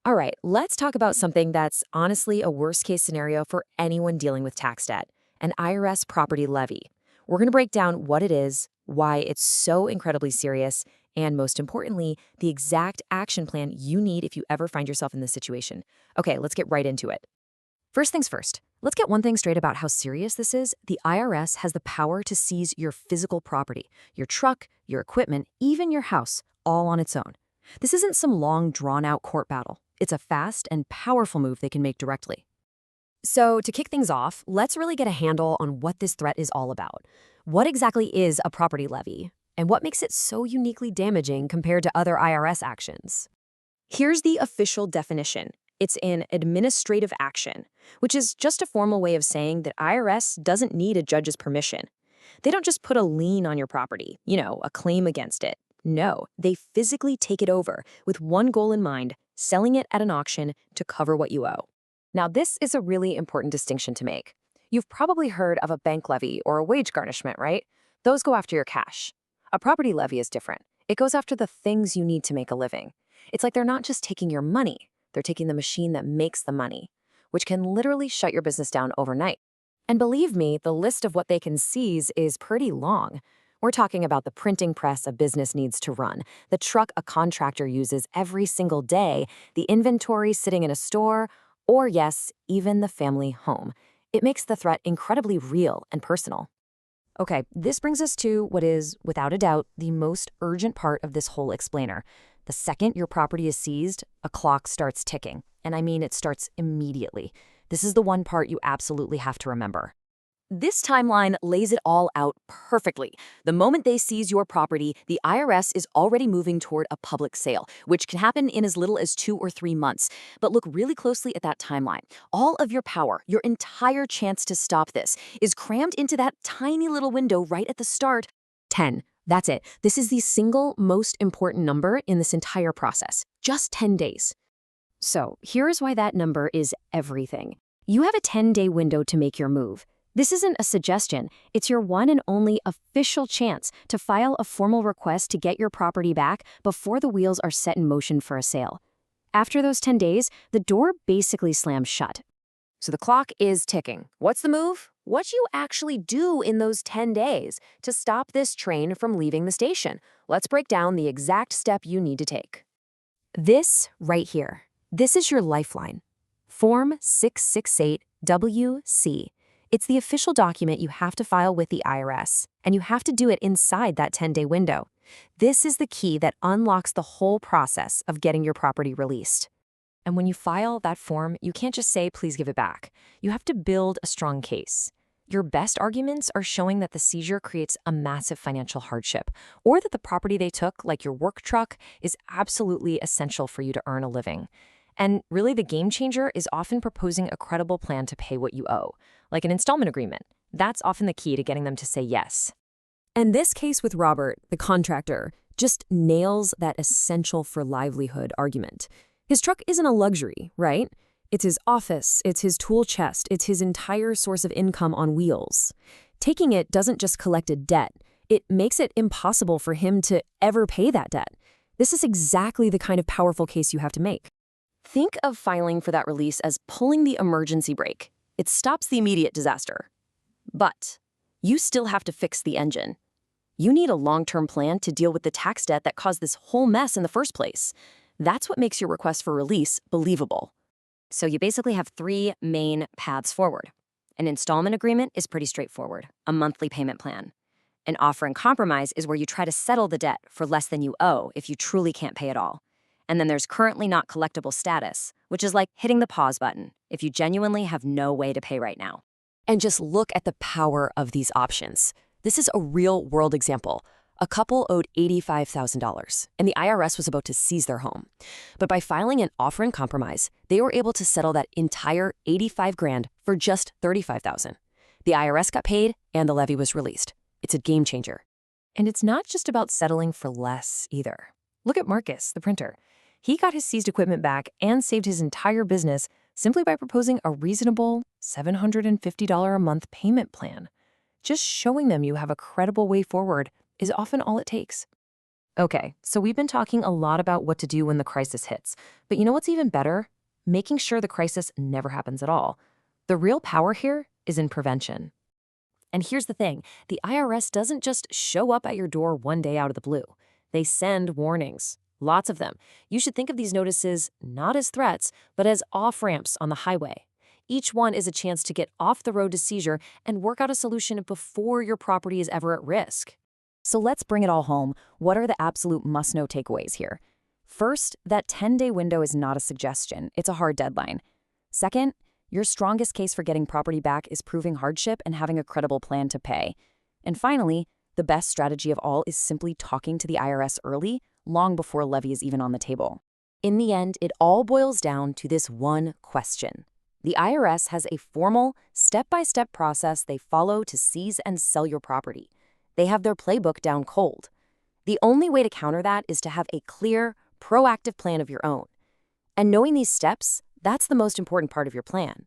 All right, let's talk about something that's honestly a worst case scenario for anyone dealing with tax debt, an IRS property levy. We're going to break down what it is, why it's so incredibly serious, and most importantly, the exact action plan you need if you ever find yourself in this situation. Okay, let's get right into it. First things first, let's get one thing straight about how serious this is. The IRS has the power to seize your physical property, your truck, your equipment, even your house, all on its own. This isn't some long, drawn-out court battle. It's a fast and powerful move they can make directly. So, to kick things off, let's really get a handle on what this threat is all about. What exactly is a property levy? And what makes it so uniquely damaging compared to other IRS actions? Here's the official definition. It's an administrative action, which is just a formal way of saying that IRS doesn't need a judge's permission. They don't just put a lien on your property, a claim against it. No, they physically take it over with one goal in mind, selling it at an auction to cover what you owe. Now, this is a really important distinction to make. You've probably heard of a bank levy or a wage garnishment, right? Those go after your cash. A property levy is different. It goes after the things you need to make a living. It's like they're not just taking your money, they're taking the machine that makes the money, which can literally shut your business down overnight. And believe me, the list of what they can seize is pretty long. We're talking about the printing press a business needs to run, the truck a contractor uses every single day, the inventory sitting in a store, or yes, even the family home. It makes the threat incredibly real and personal. Okay, this brings us to what is, without a doubt, the most urgent part of this whole explainer. The second your property is seized, a clock starts ticking. And I mean it starts immediately. This is the one part you absolutely have to remember. This timeline lays it all out perfectly. The moment they seize your property, the IRS is already moving toward a public sale, which can happen in as little as 2 or 3 months. But look really closely at that timeline. All of your power, your entire chance to stop this, is crammed into that tiny little window right at the start. 10. That's it. This is the single most important number in this entire process. Just 10 days. So here's why that number is everything. You have a 10-day window to make your move. This isn't a suggestion. It's your one and only official chance to file a formal request to get your property back before the wheels are set in motion for a sale. After those 10 days, the door basically slams shut. So the clock is ticking. What's the move? What you actually do in those 10 days to stop this train from leaving the station. Let's break down the exact step you need to take. This right here. This is your lifeline. Form 668WC. It's the official document you have to file with the IRS, and you have to do it inside that 10-day window. This is the key that unlocks the whole process of getting your property released. And when you file that form, you can't just say, please give it back. You have to build a strong case. Your best arguments are showing that the seizure creates a massive financial hardship, or that the property they took, like your work truck, is absolutely essential for you to earn a living. And really, the game changer is often proposing a credible plan to pay what you owe, like an installment agreement. That's often the key to getting them to say yes. And this case with Robert, the contractor, just nails that essential for livelihood argument. His truck isn't a luxury, right? It's his office, it's his tool chest, it's his entire source of income on wheels. Taking it doesn't just collect a debt, it makes it impossible for him to ever pay that debt. This is exactly the kind of powerful case you have to make. Think of filing for that release as pulling the emergency brake. It stops the immediate disaster. But you still have to fix the engine. You need a long-term plan to deal with the tax debt that caused this whole mess in the first place. That's what makes your request for release believable. So you basically have 3 main paths forward. An installment agreement is pretty straightforward, a monthly payment plan. An offer in compromise is where you try to settle the debt for less than you owe if you truly can't pay it all. And then there's currently not collectible status, which is like hitting the pause button if you genuinely have no way to pay right now. And just look at the power of these options. This is a real-world example. A couple owed $85,000, and the IRS was about to seize their home. But by filing an offer in compromise, they were able to settle that entire $85,000 for just $35,000. The IRS got paid, and the levy was released. It's a game changer. And it's not just about settling for less either. Look at Marcus, the printer. He got his seized equipment back and saved his entire business simply by proposing a reasonable $750 a month payment plan. Just showing them you have a credible way forward is often all it takes. Okay, so we've been talking a lot about what to do when the crisis hits. But you know what's even better? Making sure the crisis never happens at all. The real power here is in prevention. And here's the thing, the IRS doesn't just show up at your door one day out of the blue. They send warnings, lots of them. You should think of these notices not as threats, but as off-ramps on the highway. Each one is a chance to get off the road to seizure and work out a solution before your property is ever at risk. So let's bring it all home. What are the absolute must-know takeaways here? First, that 10-day window is not a suggestion. It's a hard deadline. Second, your strongest case for getting property back is proving hardship and having a credible plan to pay. And finally, the best strategy of all is simply talking to the IRS early, long before levy is even on the table. In the end, it all boils down to this one question. The IRS has a formal, step-by-step process they follow to seize and sell your property. They have their playbook down cold. The only way to counter that is to have a clear, proactive plan of your own. And knowing these steps, that's the most important part of your plan.